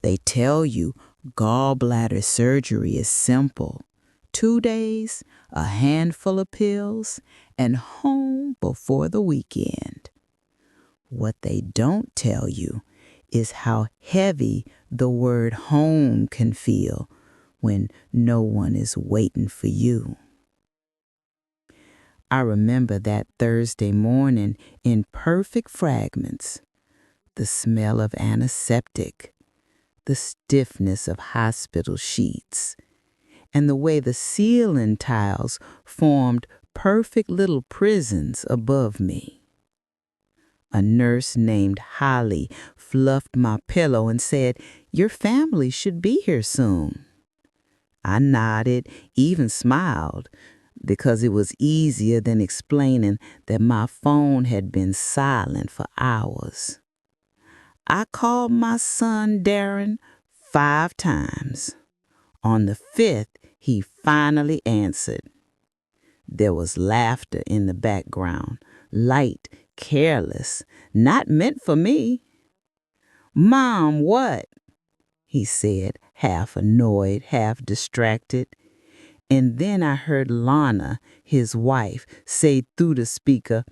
They tell you gallbladder surgery is simple. 2 days, a handful of pills, and home before the weekend. What they don't tell you is how heavy the word home can feel when no one is waiting for you. I remember that Thursday morning in perfect fragments. The smell of antiseptic, the stiffness of hospital sheets, and the way the ceiling tiles formed perfect little prisons above me. A nurse named Holly fluffed my pillow and said, "Your family should be here soon." I nodded, even smiled, because it was easier than explaining that my phone had been silent for hours. I called my son Darren 5 times. On the 5th, he finally answered. There was laughter in the background, light, careless, not meant for me. "Mom, what?" he said, half annoyed, half distracted. And then I heard Lana, his wife, say through the speaker,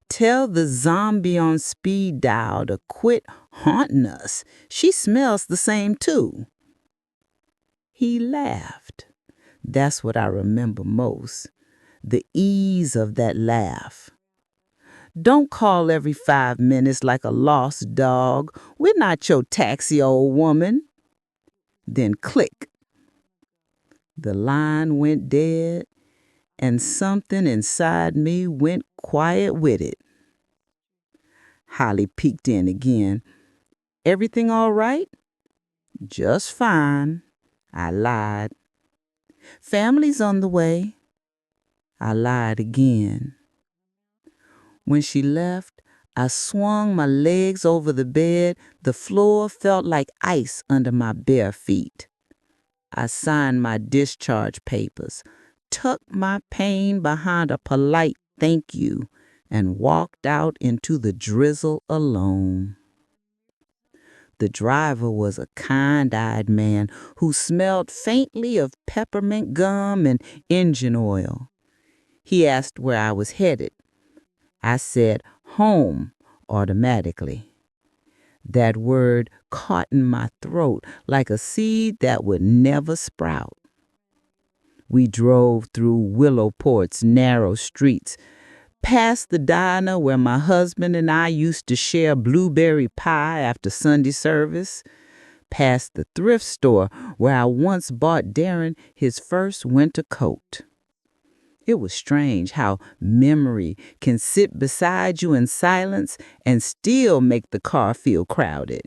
"Tell the zombie on speed dial to quit haunting us. She smells the same too." He laughed. That's what I remember most. The ease of that laugh. "Don't call every 5 minutes like a lost dog. We're not your taxi, old woman." Then click. The line went dead, and something inside me went quiet with it. Holly peeked in again. "Everything all right?" "Just fine," I lied. "Family's on the way." I lied again. When she left, I swung my legs over the bed. The floor felt like ice under my bare feet. I signed my discharge papers, tucked my pain behind a polite thank you, and walked out into the drizzle alone. The driver was a kind-eyed man who smelled faintly of peppermint gum and engine oil. He asked where I was headed. I said home automatically. That word caught in my throat like a seed that would never sprout. We drove through Willowport's narrow streets, past the diner where my husband and I used to share blueberry pie after Sunday service, past the thrift store where I once bought Darren his first winter coat. It was strange how memory can sit beside you in silence and still make the car feel crowded.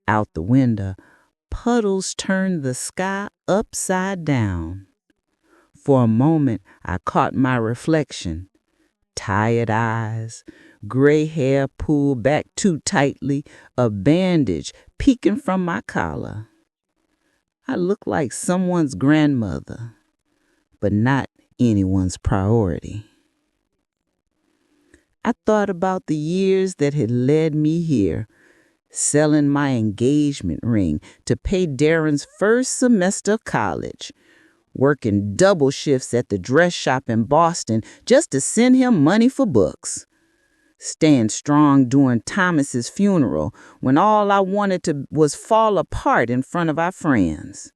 Out the window, puddles turned the sky upside down. For a moment, I caught my reflection. Tired eyes, gray hair pulled back too tightly, a bandage peeking from my collar. I looked like someone's grandmother, but not anyone's priority. I thought about the years that had led me here, selling my engagement ring to pay Darren's first semester of college, working double shifts at the dress shop in Boston just to send him money for books, staying strong during Thomas's funeral when all I wanted to was fall apart in front of our friends.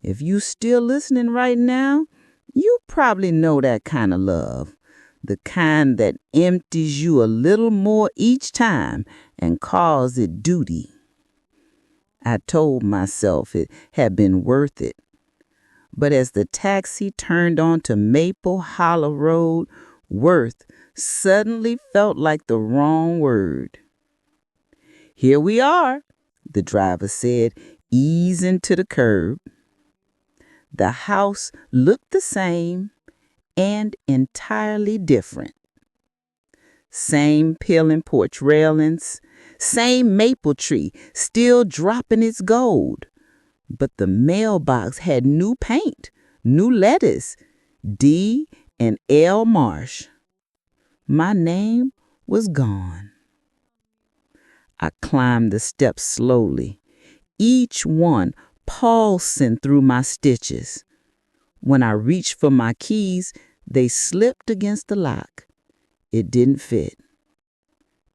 If you still listening right now, you probably know that kind of love, the kind that empties you a little more each time and calls it duty. I told myself it had been worth it. But as the taxi turned onto Maple Hollow Road, worth suddenly felt like the wrong word. "Here we are," the driver said, easing to the curb. The house looked the same and entirely different. Same peeling porch railings, same maple tree still dropping its gold. But the mailbox had new paint, new letters, D and L Marsh. My name was gone. I climbed the steps slowly, each one pulsing through my stitches. When I reached for my keys, they slipped against the lock. It didn't fit.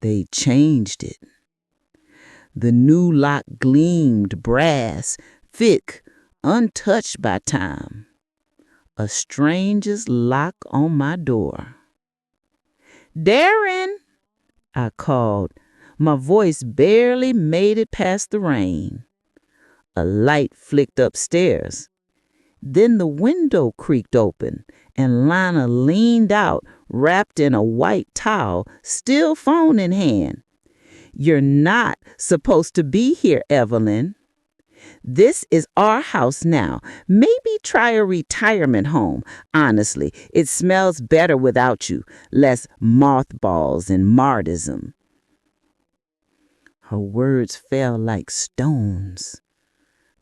They changed it. The new lock gleamed brass, thick, untouched by time. A stranger's lock on my door. "Darren!" I called. My voice barely made it past the rain. A light flicked upstairs. Then the window creaked open, and Lana leaned out, wrapped in a white towel, still phone in hand. "You're not supposed to be here, Evelyn. This is our house now. Maybe try a retirement home. Honestly, it smells better without you. Less mothballs and martyrdom." Her words fell like stones.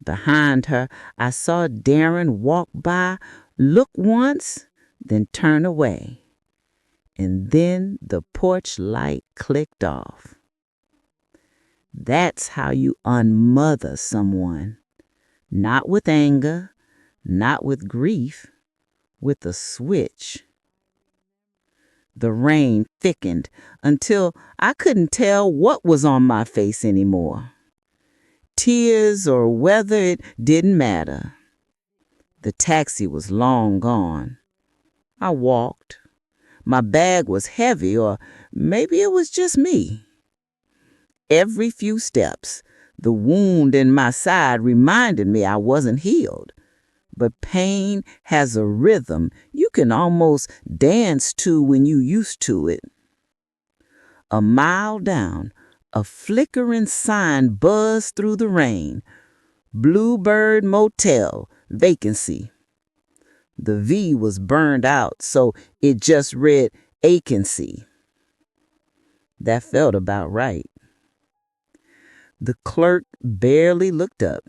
Behind her, I saw Darren walk by, look once, then turn away. And then the porch light clicked off. That's how you unmother someone. Not with anger, not with grief, with a switch. The rain thickened until I couldn't tell what was on my face anymore. Tears or weather, it didn't matter. The taxi was long gone. I walked. My bag was heavy, or maybe it was just me. Every few steps, the wound in my side reminded me I wasn't healed. But pain has a rhythm you can almost dance to when you used to it. A mile down, a flickering sign buzzed through the rain. "Bluebird Motel, vacancy." The V was burned out, so it just read vacancy. That felt about right. The clerk barely looked up.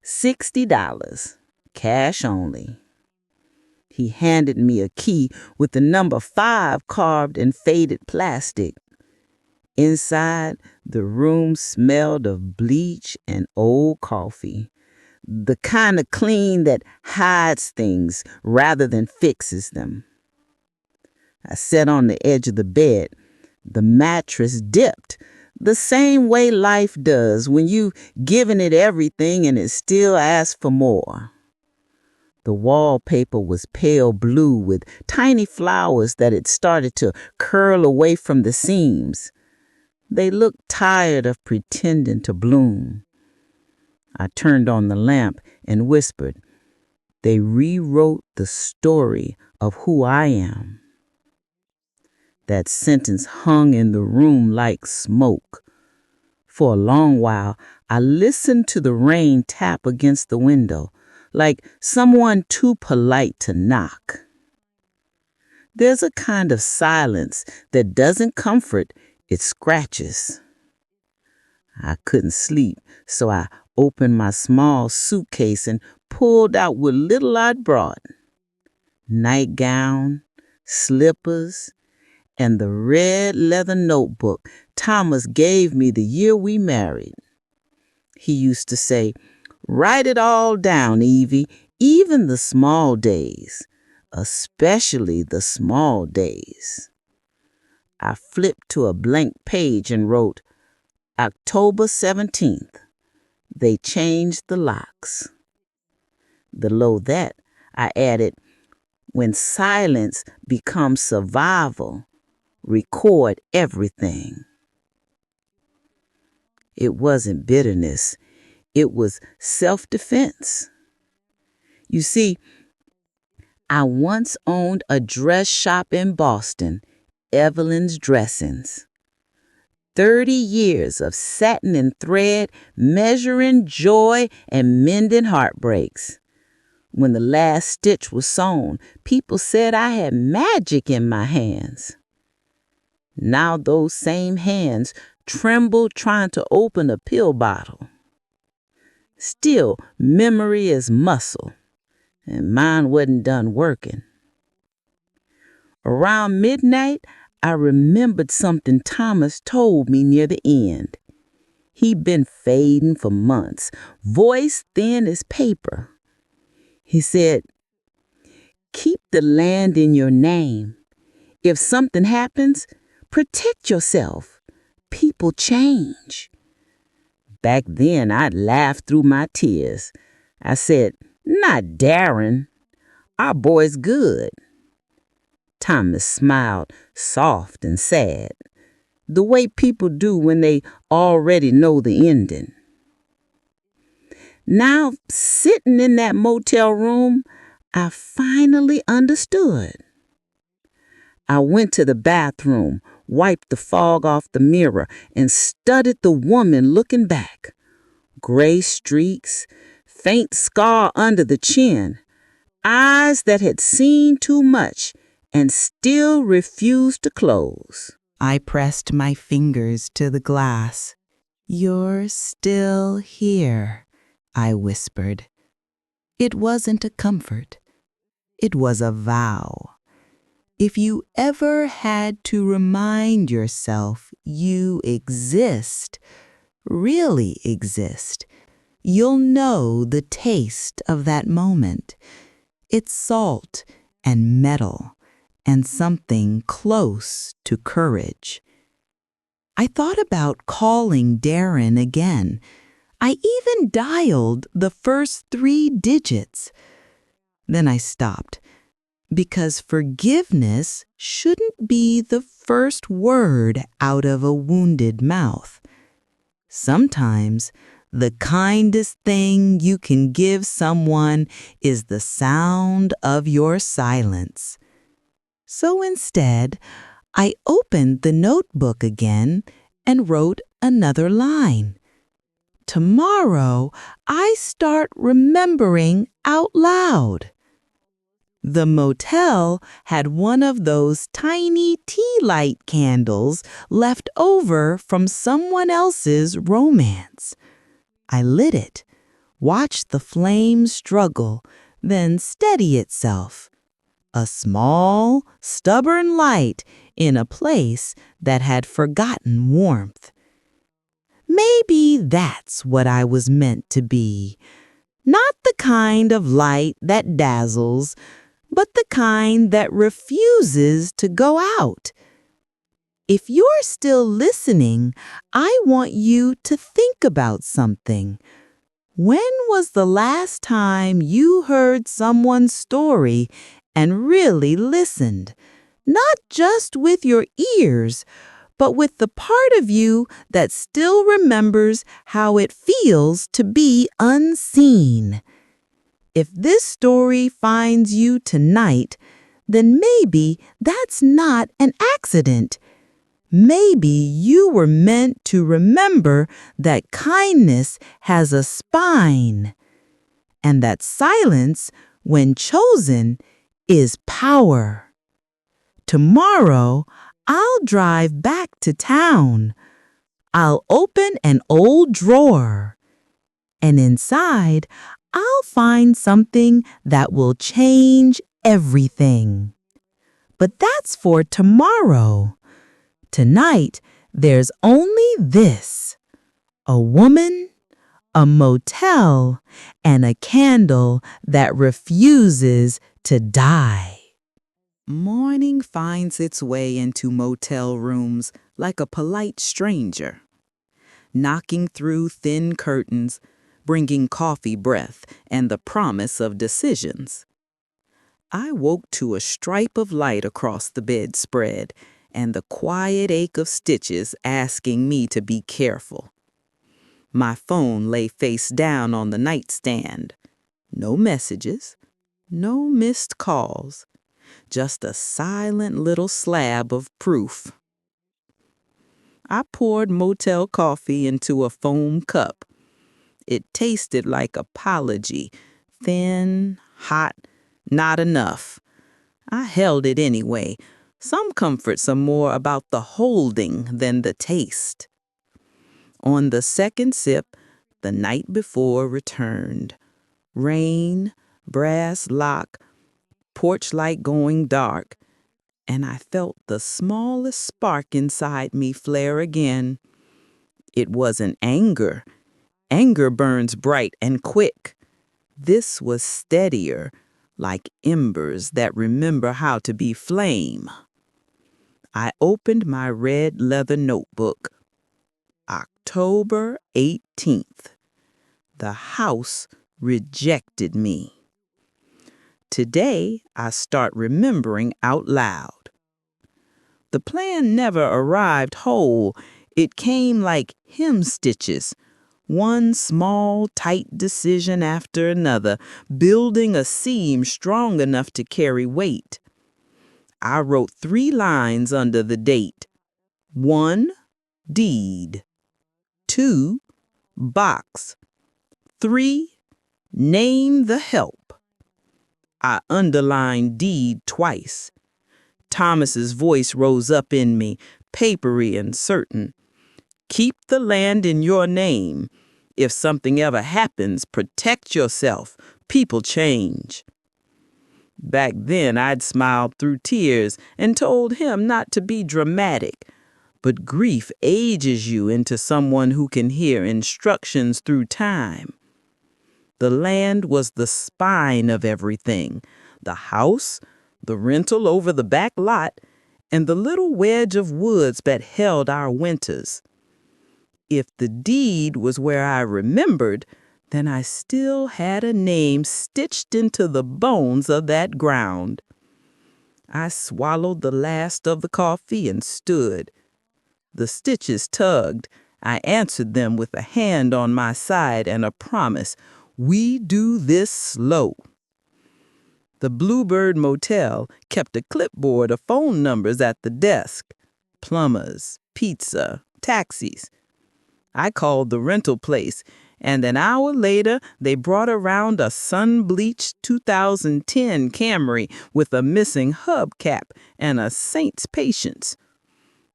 $60, cash only. He handed me a key with the number 5 carved in faded plastic. Inside, the room smelled of bleach and old coffee. The kind of clean that hides things rather than fixes them. I sat on the edge of the bed. The mattress dipped, the same way life does when you've given it everything and it still asks for more. The wallpaper was pale blue with tiny flowers that had started to curl away from the seams. They looked tired of pretending to bloom. I turned on the lamp and whispered, "They rewrote the story of who I am." That sentence hung in the room like smoke. For a long while, I listened to the rain tap against the window, like someone too polite to knock. There's a kind of silence that doesn't comfort, it scratches. I couldn't sleep, so I opened my small suitcase and pulled out what little I'd brought. Nightgown, slippers, and the red leather notebook Thomas gave me the year we married. He used to say, "Write it all down, Evie, even the small days, especially the small days." I flipped to a blank page and wrote, "October 17th. They changed the locks." Below that, I added, "When silence becomes survival, record everything." It wasn't bitterness. It was self-defense. You see, I once owned a dress shop in Boston, Evelyn's Dressings. 30 years of satin and thread, measuring joy and mending heartbreaks. When the last stitch was sewn, people said I had magic in my hands. Now those same hands tremble trying to open a pill bottle. Still, memory is muscle, and mine wasn't done working. Around midnight, I remembered something Thomas told me near the end. He'd been fading for months, voice thin as paper. He said, "Keep the land in your name. If something happens, protect yourself. People change." Back then, I'd laughed through my tears. I said, "Not Darren. Our boy's good." Thomas smiled, soft and sad, the way people do when they already know the ending. Now, sitting in that motel room, I finally understood. I went to the bathroom, wiped the fog off the mirror, and studied the woman looking back. Gray streaks, faint scar under the chin, eyes that had seen too much and still refused to close. I pressed my fingers to the glass. "You're still here," I whispered. It wasn't a comfort. It was a vow. If you ever had to remind yourself you exist, really exist, you'll know the taste of that moment. It's salt and metal and something close to courage. I thought about calling Darren again. I even dialed the first 3 digits. Then I stopped, because forgiveness shouldn't be the first word out of a wounded mouth. Sometimes the kindest thing you can give someone is the sound of your silence. So instead, I opened the notebook again and wrote another line. Tomorrow, I start remembering out loud. The motel had one of those tiny tea light candles left over from someone else's romance. I lit it, watched the flame struggle, then steady itself. A small, stubborn light in a place that had forgotten warmth. Maybe that's what I was meant to be. Not the kind of light that dazzles, but the kind that refuses to go out. If you're still listening, I want you to think about something. When was the last time you heard someone's story and really listened? Not just with your ears, but with the part of you that still remembers how it feels to be unseen. If this story finds you tonight, then maybe that's not an accident. Maybe you were meant to remember that kindness has a spine, and that silence, when chosen, is power. Tomorrow, I'll drive back to town. I'll open an old drawer, and inside, I'll find something that will change everything. But that's for tomorrow. Tonight, there's only this: a woman, a motel, and a candle that refuses to die. Morning finds its way into motel rooms like a polite stranger, knocking through thin curtains, bringing coffee breath and the promise of decisions. I woke to a stripe of light across the bedspread and the quiet ache of stitches asking me to be careful. My phone lay face down on the nightstand. No messages, no missed calls, just a silent little slab of proof. I poured motel coffee into a foam cup. It tasted like apology, thin, hot, not enough. I held it anyway. Some comforts are more about the holding than the taste. On the second sip, the night before returned. Rain, brass lock, porch light going dark, and I felt the smallest spark inside me flare again. It wasn't anger. Anger burns bright and quick. This was steadier, like embers that remember how to be flame. I opened my red leather notebook. October 18th. The house rejected me. Today, I start remembering out loud. The plan never arrived whole. It came like hem stitches, one small, tight decision after another, building a seam strong enough to carry weight. I wrote 3 lines under the date. 1, deed. 2, box. 3, name the help. I underlined deed twice. Thomas's voice rose up in me, papery and certain. Keep the land in your name. If something ever happens, protect yourself. People change. Back then, I'd smiled through tears and told him not to be dramatic. But grief ages you into someone who can hear instructions through time. The land was the spine of everything. The house, the rental over the back lot, and the little wedge of woods that held our winters. If the deed was where I remembered, then I still had a name stitched into the bones of that ground. I swallowed the last of the coffee and stood. The stitches tugged. I answered them with a hand on my side and a promise. We do this slow. The Bluebird Motel kept a clipboard of phone numbers at the desk. Plumbers, pizza, taxis. I called the rental place, and an hour later they brought around a sun-bleached 2010 Camry with a missing hubcap and a saint's patience.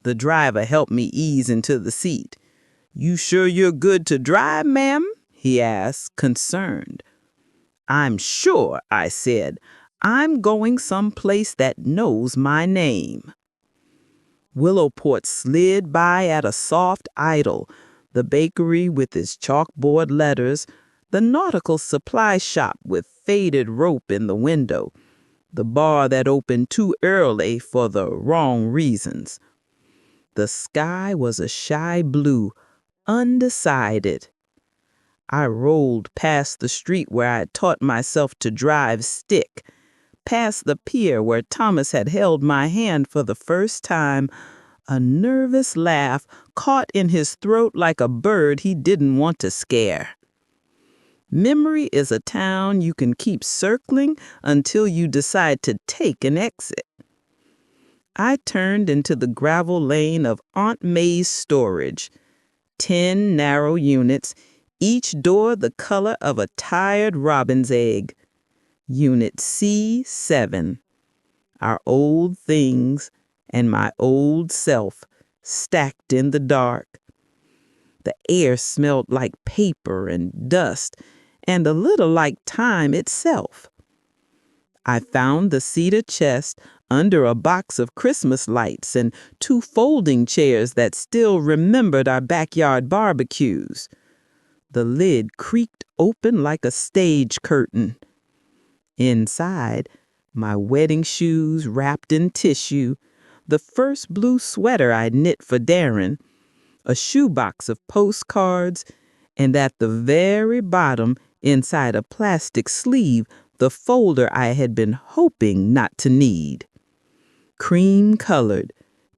The driver helped me ease into the seat. You sure you're good to drive, ma'am? He asked, concerned. I'm sure, I said. I'm going someplace that knows my name. Willowport slid by at a soft idle, the bakery with its chalkboard letters, the nautical supply shop with faded rope in the window, the bar that opened too early for the wrong reasons. The sky was a shy blue, undecided. I rolled past the street where I had taught myself to drive stick, past the pier where Thomas had held my hand for the first time, a nervous laugh caught in his throat like a bird he didn't want to scare. Memory is a town you can keep circling until you decide to take an exit. I turned into the gravel lane of Aunt May's storage. 10 narrow units, each door the color of a tired robin's egg. Unit C7. Our old things and my old self stacked in the dark. The air smelled like paper and dust and a little like time itself. I found the cedar chest under a box of Christmas lights and 2 folding chairs that still remembered our backyard barbecues. The lid creaked open like a stage curtain. Inside, my wedding shoes wrapped in tissue, the first blue sweater I knit for Darren, a shoebox of postcards, and at the very bottom, inside a plastic sleeve, the folder I had been hoping not to need. Cream-colored,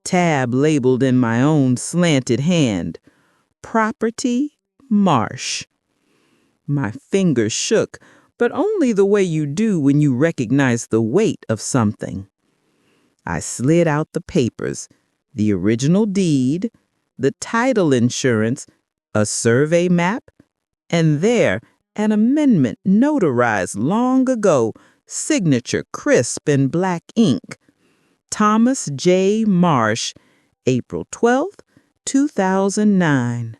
tab labeled in my own slanted hand. Property, Marsh. My fingers shook, but only the way you do when you recognize the weight of something. I slid out the papers, the original deed, the title insurance, a survey map, and there, an amendment notarized long ago, signature crisp in black ink. Thomas J. Marsh, April 12th, 2009.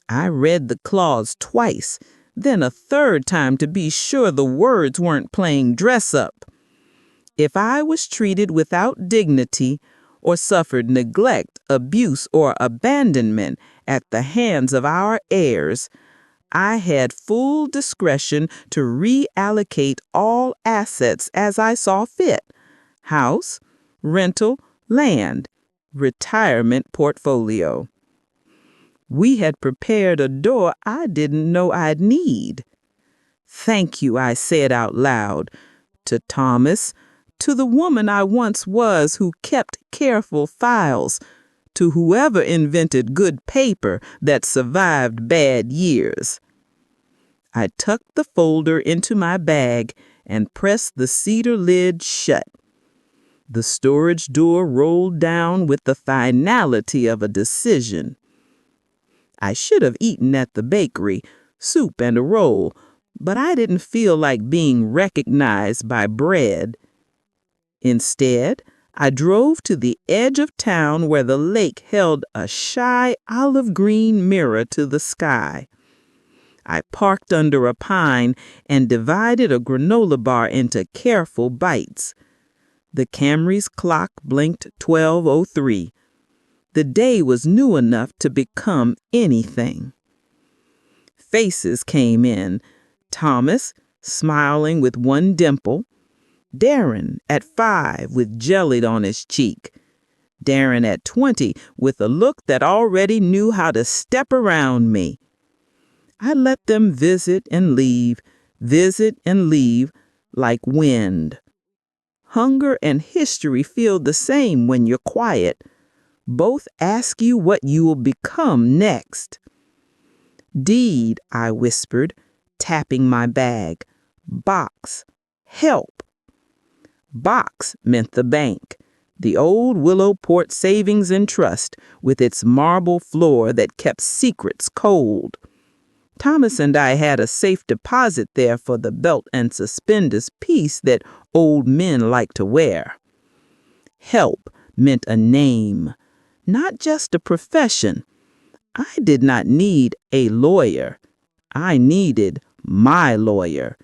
I read the clause twice, then a third time to be sure the words weren't playing dress-up. If I was treated without dignity, or suffered neglect, abuse, or abandonment at the hands of our heirs, I had full discretion to reallocate all assets as I saw fit: house, rental, land, retirement portfolio. We had prepared a door I didn't know I'd need. Thank you, I said out loud, to Thomas, to the woman I once was who kept careful files, to whoever invented good paper that survived bad years. I tucked the folder into my bag and pressed the cedar lid shut. The storage door rolled down with the finality of a decision. I should have eaten at the bakery, soup and a roll, but I didn't feel like being recognized by bread. Instead, I drove to the edge of town where the lake held a shy olive green mirror to the sky. I parked under a pine and divided a granola bar into careful bites. The Camry's clock blinked 12:03. The day was new enough to become anything. Faces came in. Thomas, smiling with one dimple. Darren, at 5, with jellied on his cheek. Darren at 20, with a look that already knew how to step around me. I let them visit and leave, like wind. Hunger and history feel the same when you're quiet. Both ask you what you will become next. Deed, I whispered, tapping my bag. Box. Help. Box meant the bank, the old Willowport Savings and Trust with its marble floor that kept secrets cold. Thomas and I had a safe deposit there for the belt and suspenders piece that old men like to wear. Help meant a name, not just a profession. I did not need a lawyer. I needed my lawyer,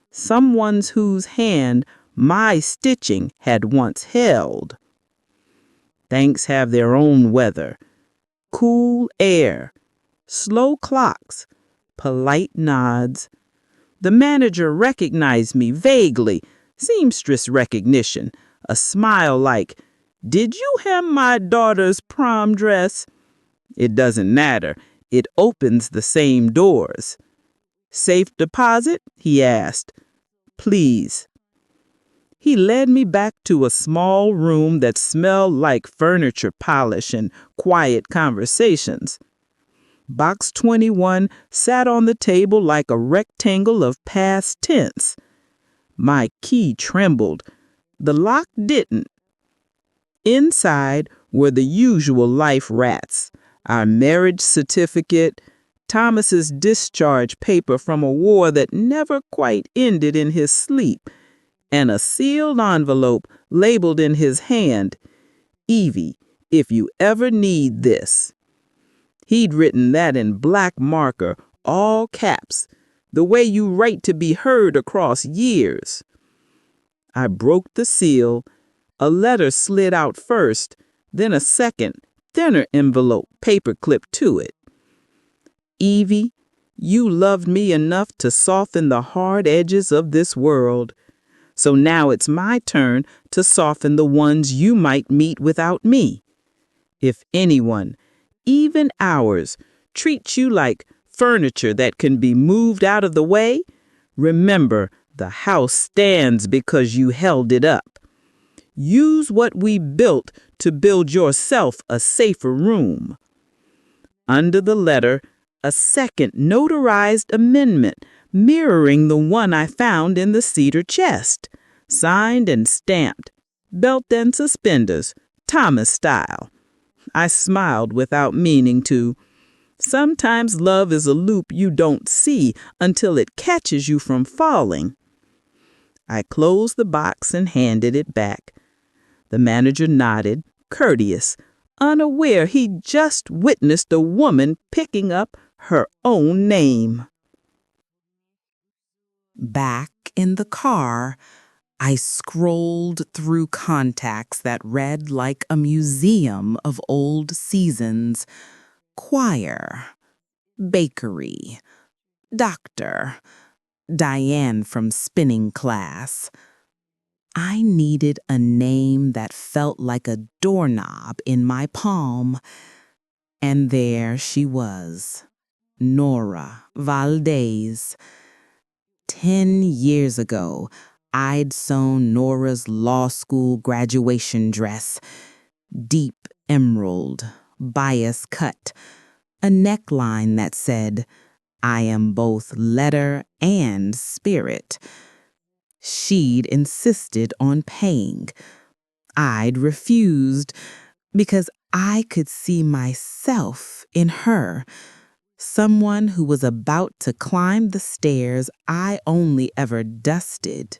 someone whose hand my stitching had once held. Thanks have their own weather. Cool air, slow clocks, polite nods. The manager recognized me vaguely, seamstress recognition, a smile like, "Did you hem my daughter's prom dress?" It doesn't matter. It opens the same doors. "Safe deposit?" he asked. "Please." He led me back to a small room that smelled like furniture polish and quiet conversations. Box 21 sat on the table like a rectangle of past tense. My key trembled. The lock didn't. Inside were the usual life rats: our marriage certificate, Thomas's discharge paper from a war that never quite ended in his sleep, and a sealed envelope labeled in his hand, "Evie, if you ever need this." He'd written that in black marker, all caps, the way you write to be heard across years. I broke the seal. A letter slid out first, then a second, thinner envelope paper-clipped to it. "Evie, you loved me enough to soften the hard edges of this world. So now it's my turn to soften the ones you might meet without me. If anyone, even ours, treats you like furniture that can be moved out of the way, remember the house stands because you held it up. Use what we built to build yourself a safer room." Under the letter, a second notarized amendment mirroring the one I found in the cedar chest, signed and stamped, belt and suspenders, Thomas style. I smiled without meaning to. Sometimes love is a loop you don't see until it catches you from falling. I closed the box and handed it back. The manager nodded, courteous, unaware he'd just witnessed a woman picking up her own name. Back in the car, I scrolled through contacts that read like a museum of old seasons. Choir, bakery, doctor, Diane from spinning class. I needed a name that felt like a doorknob in my palm. And there she was, Nora Valdez. 10 years ago, I'd sewn Nora's law school graduation dress, deep emerald, bias cut, a neckline that said, "I am both letter and spirit." She'd insisted on paying. I'd refused because I could see myself in her, someone who was about to climb the stairs I only ever dusted.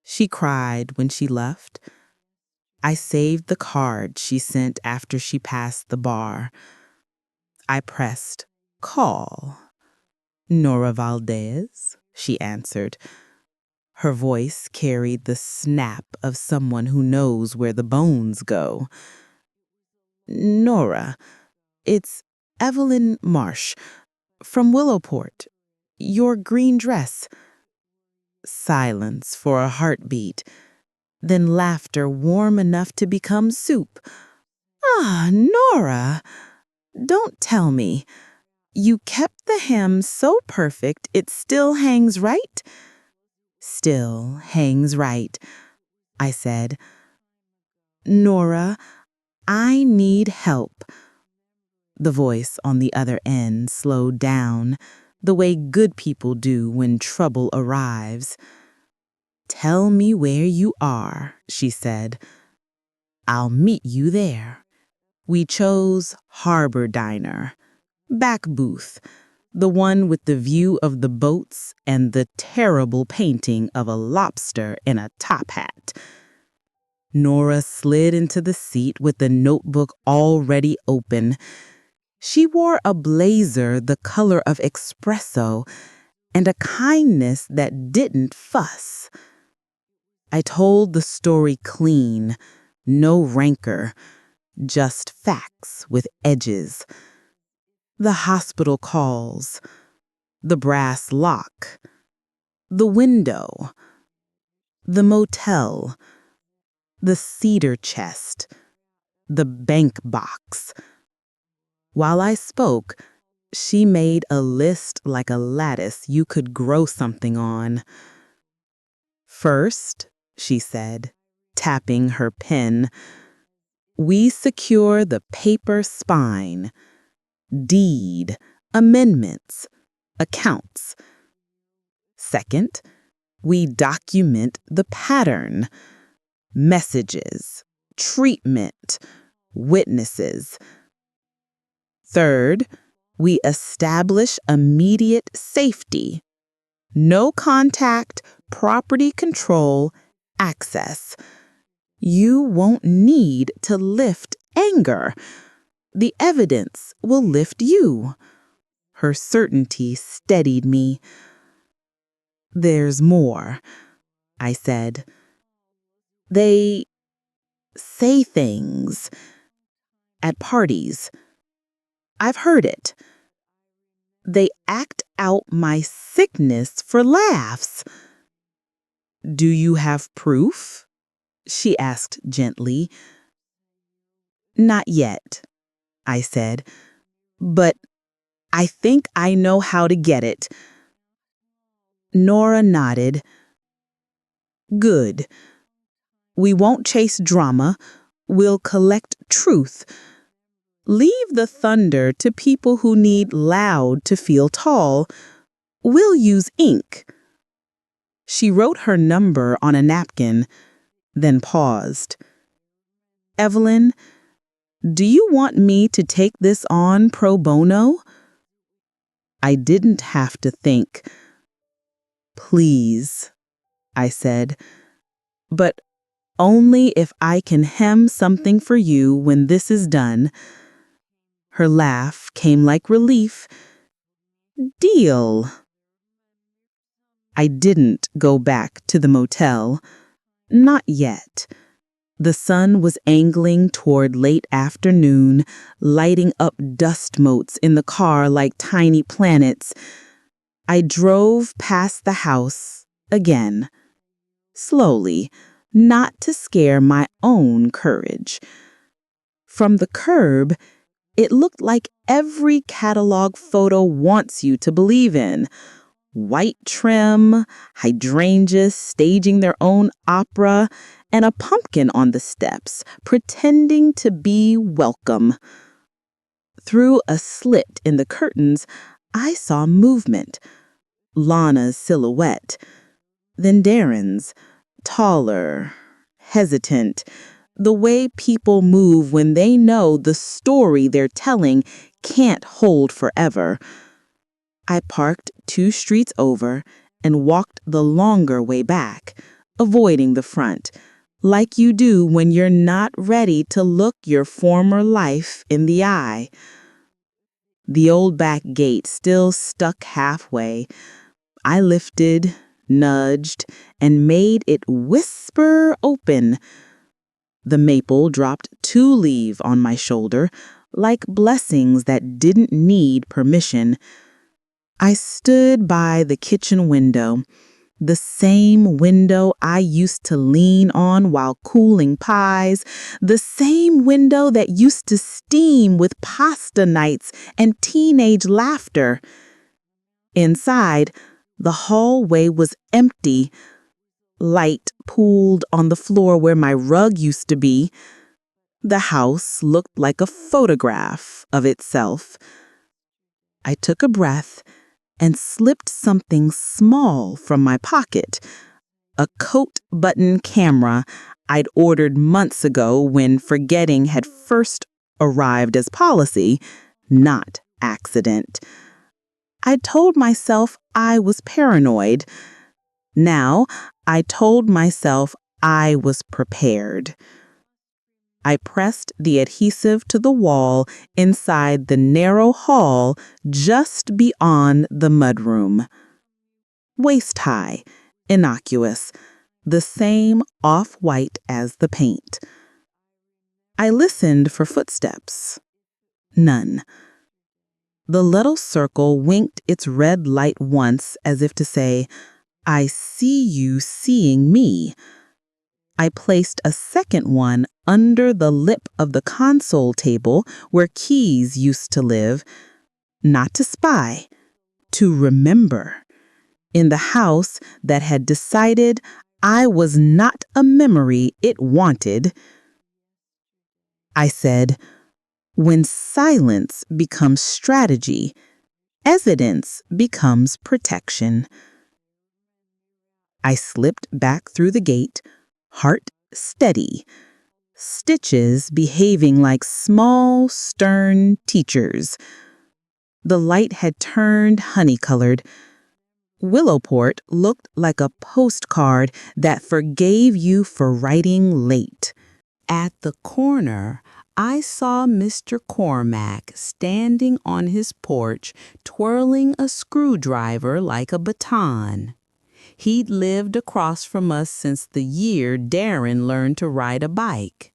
She cried when she left. I saved the card she sent after she passed the bar. I pressed call. "Nora Valdez," she answered. Her voice carried the snap of someone who knows where the bones go. "Nora, it's Evelyn Marsh from Willowport. Your green dress." Silence for a heartbeat, then laughter warm enough to become soup. "Ah, Nora, don't tell me. You kept the hem so perfect it still hangs right?" "Still hangs right," I said. "Nora, I need help." The voice on the other end slowed down, the way good people do when trouble arrives. "Tell me where you are," she said. "I'll meet you there." We chose Harbor Diner, back booth, the one with the view of the boats and the terrible painting of a lobster in a top hat. Nora slid into the seat with the notebook already open. She wore a blazer the color of espresso and a kindness that didn't fuss. I told the story clean, no rancor, just facts with edges. The hospital calls, the brass lock, the window, the motel, the cedar chest, the bank box. While I spoke, she made a list like a lattice you could grow something on. "First," she said, tapping her pen, "we secure the paper spine, deed, amendments, accounts. Second, we document the pattern, messages, treatment, witnesses. Third, we establish immediate safety, no contact, property control, access. You won't need to lift anger. The evidence will lift you." Her certainty steadied me. "There's more," I said. "They say things at parties. I've heard it. They act out my sickness for laughs." "Do you have proof?" she asked gently. "Not yet," I said, "but I think I know how to get it." Nora nodded. "Good. We won't chase drama. We'll collect truth. Leave the thunder to people who need loud to feel tall. We'll use ink." She wrote her number on a napkin, then paused. "Evelyn, do you want me to take this on pro bono?" I didn't have to think. "Please," I said, "but only if I can hem something for you when this is done." Her laugh came like relief. "Deal." I didn't go back to the motel. Not yet. The sun was angling toward late afternoon, lighting up dust motes in the car like tiny planets. I drove past the house again, slowly, not to scare my own courage. From the curb, it looked like every catalog photo wants you to believe in. White trim, hydrangeas staging their own opera, and a pumpkin on the steps, pretending to be welcome. Through a slit in the curtains, I saw movement. Lana's silhouette, then Darren's, taller, hesitant, the way people move when they know the story they're telling can't hold forever. I parked 2 streets over and walked the longer way back, avoiding the front, like you do when you're not ready to look your former life in the eye. The old back gate still stuck halfway. I lifted, nudged, and made it whisper open. The maple dropped 2 leaves on my shoulder, like blessings that didn't need permission. I stood by the kitchen window, the same window I used to lean on while cooling pies, the same window that used to steam with pasta nights and teenage laughter. Inside, the hallway was empty. Light pooled on the floor where my rug used to be. The house looked like a photograph of itself. I took a breath and slipped something small from my pocket, a coat button camera I'd ordered months ago when forgetting had first arrived as policy, not accident. I told myself I was paranoid. Now, I told myself I was prepared. I pressed the adhesive to the wall inside the narrow hall just beyond the mudroom. Waist high, innocuous, the same off-white as the paint. I listened for footsteps. None. The little circle winked its red light once as if to say, "I see you seeing me." I placed a second one under the lip of the console table where keys used to live, not to spy, to remember, in the house that had decided I was not a memory it wanted. I said, when silence becomes strategy, evidence becomes protection. I slipped back through the gate, heart steady, stitches behaving like small, stern teachers. The light had turned honey-colored. Willowport looked like a postcard that forgave you for writing late. At the corner, I saw Mr. Cormack standing on his porch, twirling a screwdriver like a baton. He'd lived across from us since the year Darren learned to ride a bike.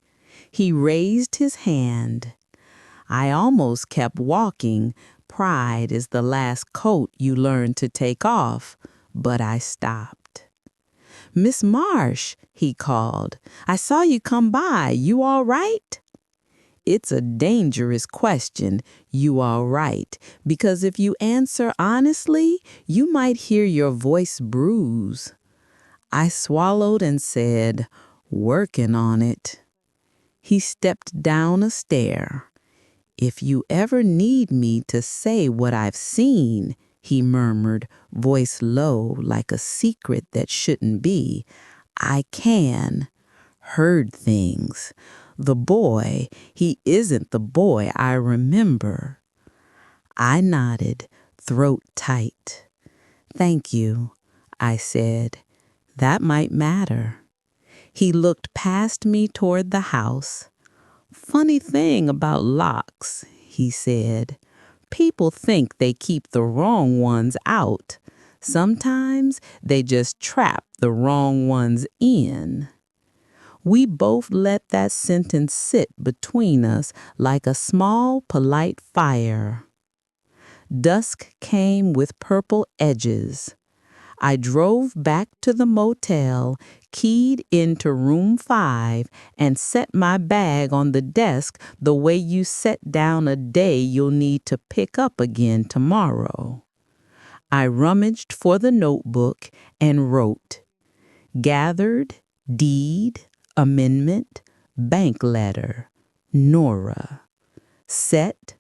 He raised his hand. I almost kept walking. Pride is the last coat you learn to take off, but I stopped. "Miss Marsh," he called, "I saw you come by. You all right?" It's a dangerous question, "you all right?" because if you answer honestly, you might hear your voice bruise. I swallowed and said, "Working on it." He stepped down a stair. "If you ever need me to say what I've seen," he murmured, voice low like a secret that shouldn't be, "I can. Heard things. The boy, he isn't the boy I remember." I nodded, throat tight. "Thank you," I said. "That might matter." He looked past me toward the house. "Funny thing about locks," he said. "People think they keep the wrong ones out. Sometimes they just trap the wrong ones in. We both let that sentence sit between us like a small, polite fire. Dusk came with purple edges. I drove back to the motel, keyed into room 5, and set my bag on the desk the way you set down a day you'll need to pick up again tomorrow. I rummaged for the notebook and wrote, gathered, deed, amendment, bank letter, Nora. Set,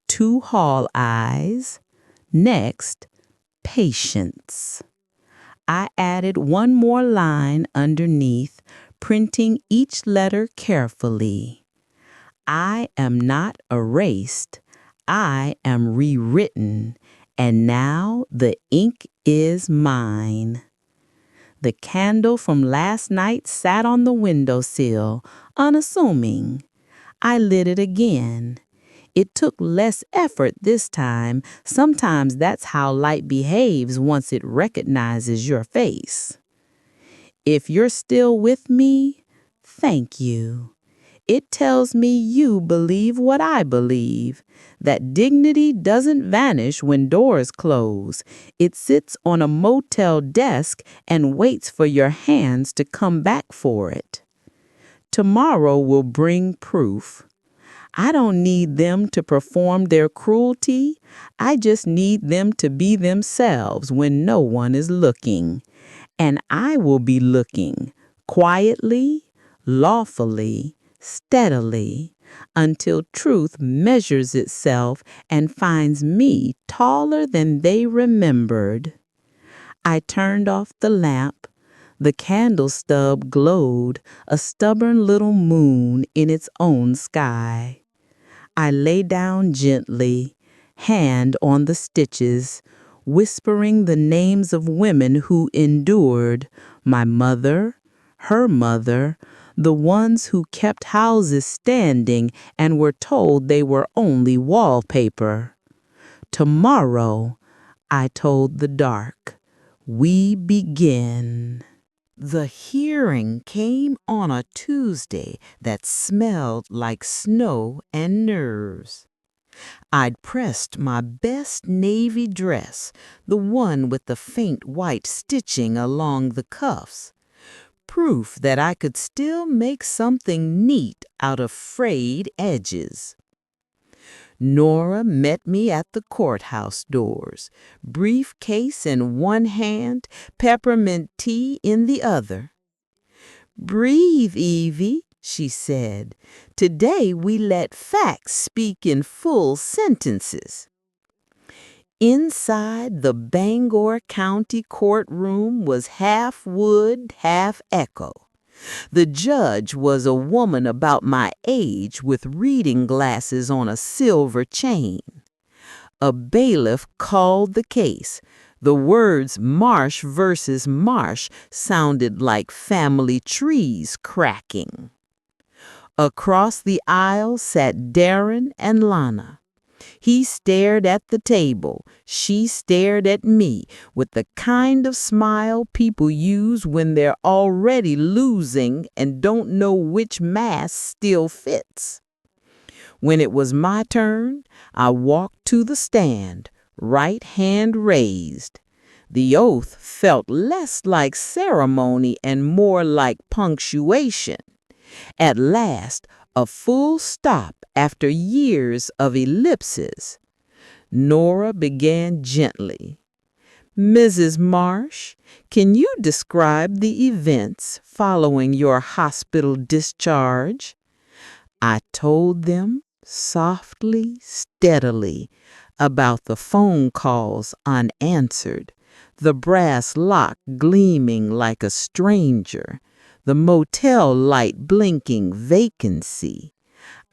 2 hall eyes. Next, patience. I added one more line underneath, printing each letter carefully. I am not erased. I am rewritten, and now the ink is mine. The candle from last night sat on the windowsill, unassuming. I lit it again. It took less effort this time. Sometimes that's how light behaves once it recognizes your face. If you're still with me, thank you. It tells me you believe what I believe, that dignity doesn't vanish when doors close. It sits on a motel desk and waits for your hands to come back for it. Tomorrow will bring proof. I don't need them to perform their cruelty. I just need them to be themselves when no one is looking. And I will be looking, quietly, lawfully, steadily, until truth measures itself and finds me taller than they remembered. I turned off the lamp. The candle stub glowed, a stubborn little moon in its own sky. I lay down gently, hand on the stitches, whispering the names of women who endured, my mother, her mother, the ones who kept houses standing and were told they were only wallpaper. Tomorrow, I told the dark, we begin. The hearing came on a Tuesday that smelled like snow and nerves. I'd pressed my best navy dress, the one with the faint white stitching along the cuffs, proof that I could still make something neat out of frayed edges. Nora met me at the courthouse doors, briefcase in one hand, peppermint tea in the other. "Breathe, Evie," she said. "Today we let facts speak in full sentences." Inside the Bangor County courtroom was half wood, half echo. The judge was a woman about my age with reading glasses on a silver chain. A bailiff called the case. The words Marsh versus Marsh sounded like family trees cracking. Across the aisle sat Darren and Lana. He stared at the table. She stared at me with the kind of smile people use when they're already losing and don't know which mask still fits. When it was my turn, I walked to the stand, right hand raised. The oath felt less like ceremony and more like punctuation. At last, a full stop after years of ellipses. Nora began gently. "Mrs. Marsh, can you describe the events following your hospital discharge?" I told them, softly, steadily, about the phone calls unanswered, the brass lock gleaming like a stranger, the motel light blinking vacancy.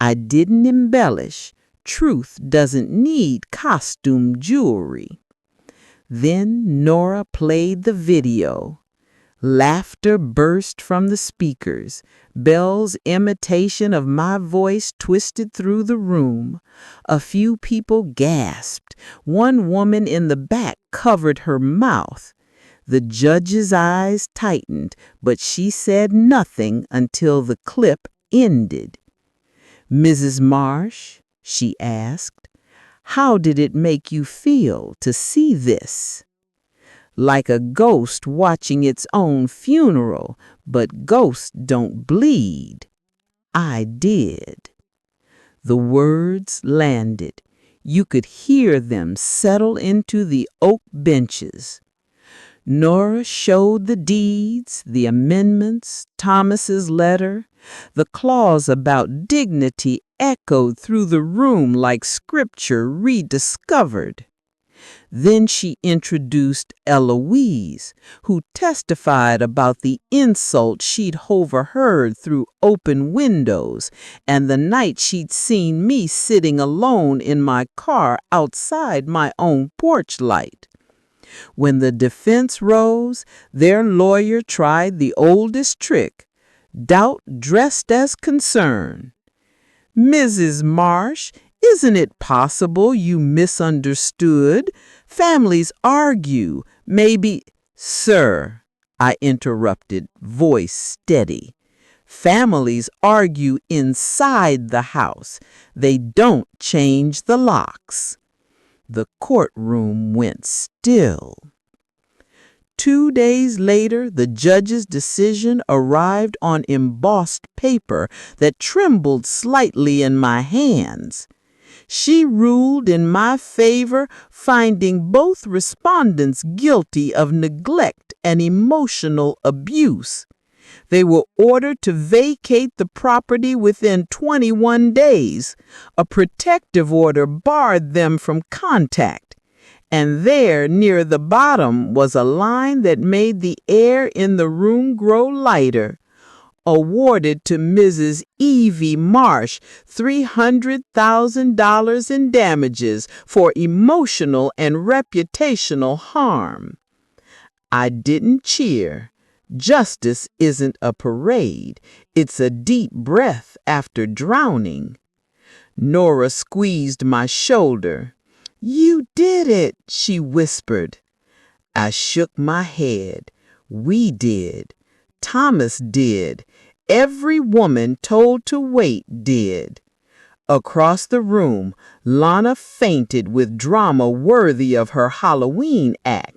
I didn't embellish. Truth doesn't need costume jewelry. Then Nora played the video. Laughter burst from the speakers. Belle's imitation of my voice twisted through the room. A few people gasped. One woman in the back covered her mouth. The judge's eyes tightened, but she said nothing until the clip ended. "Mrs. Marsh," she asked, "how did it make you feel to see this?" "Like a ghost watching its own funeral, but ghosts don't bleed." I did. The words landed. You could hear them settle into the oak benches. Nora showed the deeds, the amendments, Thomas's letter. The clause about dignity echoed through the room like scripture rediscovered. Then she introduced Eloise, who testified about the insult she'd overheard through open windows and the night she'd seen me sitting alone in my car outside my own porch light. When the defense rose, their lawyer tried the oldest trick, doubt dressed as concern. "Mrs. Marsh, isn't it possible you misunderstood? Families argue, maybe—" "Sir," I interrupted, voice steady. "Families argue inside the house. They don't change the locks." The courtroom went still. 2 days later, the judge's decision arrived on embossed paper that trembled slightly in my hands. She ruled in my favor, finding both respondents guilty of neglect and emotional abuse. They were ordered to vacate the property within 21 days. A protective order barred them from contact. And there, near the bottom, was a line that made the air in the room grow lighter. Awarded to Mrs. Evie Marsh $300,000 in damages for emotional and reputational harm. I didn't cheer. Justice isn't a parade. It's a deep breath after drowning. Nora squeezed my shoulder. "You did it," she whispered. I shook my head. We did. Thomas did. Every woman told to wait did. Across the room, Lana fainted with drama worthy of her Halloween act.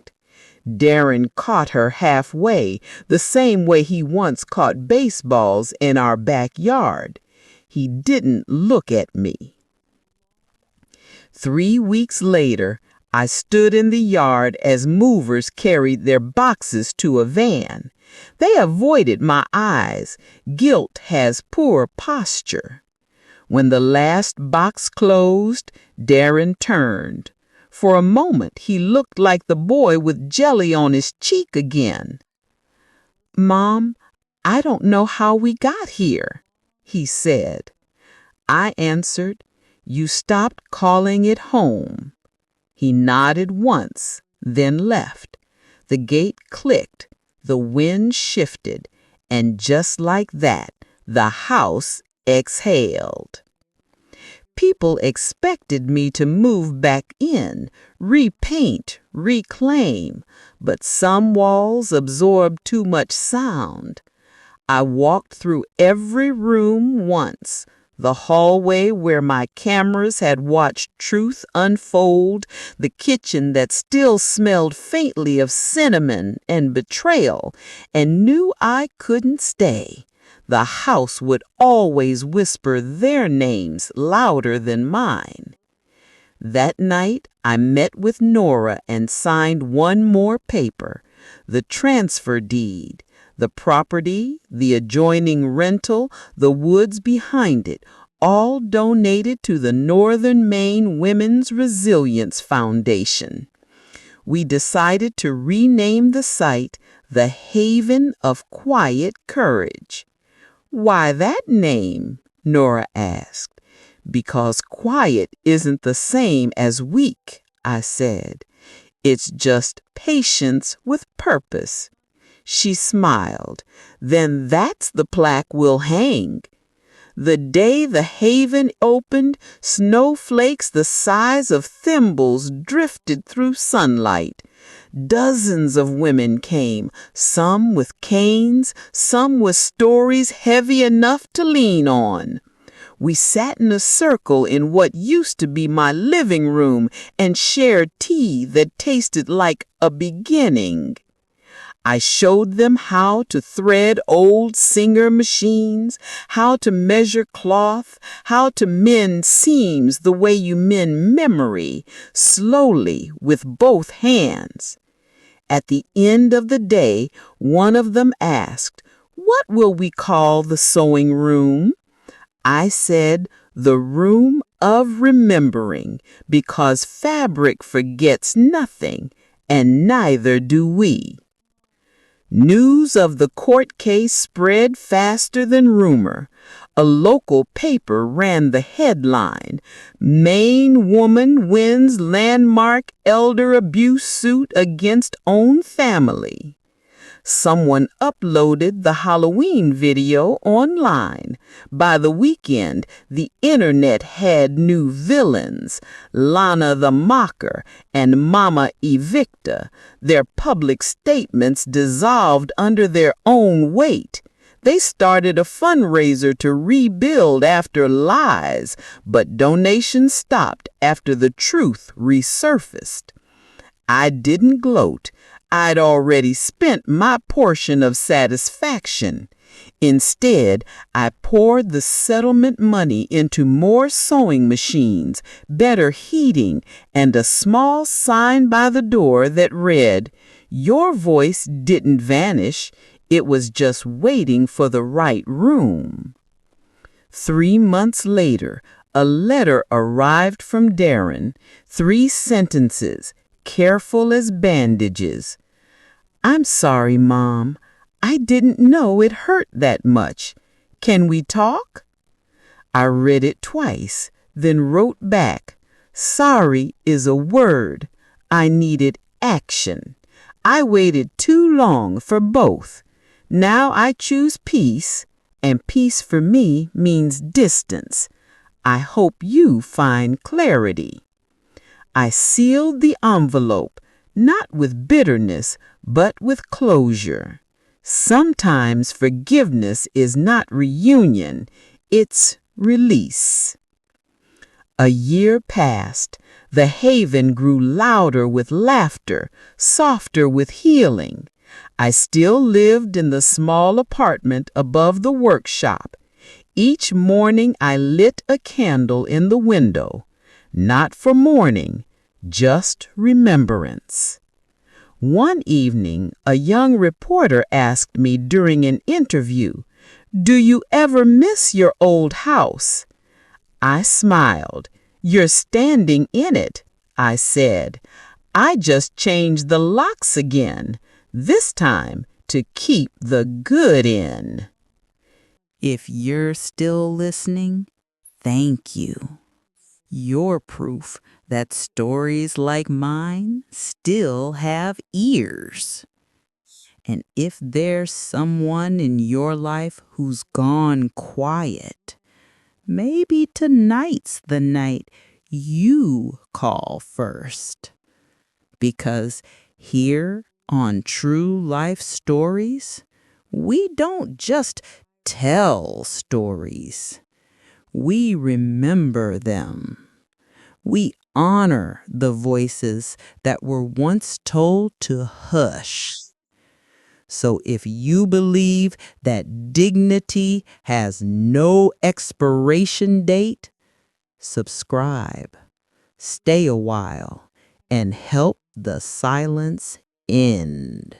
Darren caught her halfway, the same way he once caught baseballs in our backyard. He didn't look at me. 3 weeks later, I stood in the yard as movers carried their boxes to a van. They avoided my eyes. Guilt has poor posture. When the last box closed, Darren turned. For a moment, he looked like the boy with jelly on his cheek again. "Mom, I don't know how we got here," he said. I answered, "You stopped calling it home." He nodded once, then left. The gate clicked, the wind shifted, and just like that, the house exhaled. People expected me to move back in, repaint, reclaim, but some walls absorbed too much sound. I walked through every room once, the hallway where my cameras had watched truth unfold, the kitchen that still smelled faintly of cinnamon and betrayal, and knew I couldn't stay. The house would always whisper their names louder than mine. That night, I met with Nora and signed one more paper, the transfer deed. The property, the adjoining rental, the woods behind it, all donated to the Northern Maine Women's Resilience Foundation. We decided to rename the site the Haven of Quiet Courage. "Why that name?" Nora asked. "Because quiet isn't the same as weak," I said. "It's just patience with purpose." She smiled. "Then that's the plaque we'll hang." The day the haven opened, snowflakes the size of thimbles drifted through sunlight. Dozens of women came, some with canes, some with stories heavy enough to lean on. We sat in a circle in what used to be my living room and shared tea that tasted like a beginning. I showed them how to thread old Singer machines, how to measure cloth, how to mend seams the way you mend memory, slowly with both hands. At the end of the day, one of them asked, "What will we call the sewing room?" I said, "The room of remembering, because fabric forgets nothing, and neither do we." News of the court case spread faster than rumor. A local paper ran the headline, "Maine woman wins landmark elder abuse suit against own family." Someone uploaded the Halloween video online. By the weekend, the internet had new villains, Lana the Mocker and Mama Evicta. Their public statements dissolved under their own weight. They started a fundraiser to rebuild after lies, but donations stopped after the truth resurfaced. I didn't gloat. I'd already spent my portion of satisfaction. Instead, I poured the settlement money into more sewing machines, better heating, and a small sign by the door that read, "Your voice didn't vanish. It was just waiting for the right room." 3 months later, a letter arrived from Darren. 3 sentences, careful as bandages. "I'm sorry, Mom. I didn't know it hurt that much. Can we talk?" I read it twice, then wrote back, "Sorry is a word. I needed action. I waited too long for both. Now I choose peace, and peace for me means distance. I hope you find clarity." I sealed the envelope, not with bitterness, but with closure. Sometimes forgiveness is not reunion, it's release. A year passed. The haven grew louder with laughter, softer with healing. I still lived in the small apartment above the workshop. Each morning I lit a candle in the window, not for mourning, just remembrance. One evening, a young reporter asked me during an interview, "Do you ever miss your old house?" I smiled. "You're standing in it," I said. "I just changed the locks again, this time to keep the good in." If you're still listening, thank you. You're proof that stories like mine still have ears. And if there's someone in your life who's gone quiet, maybe tonight's the night you call first. Because here on True Life Stories, we don't just tell stories. We remember them. We honor the voices that were once told to hush. So if you believe that dignity has no expiration date, subscribe, stay a while, and help the silence end.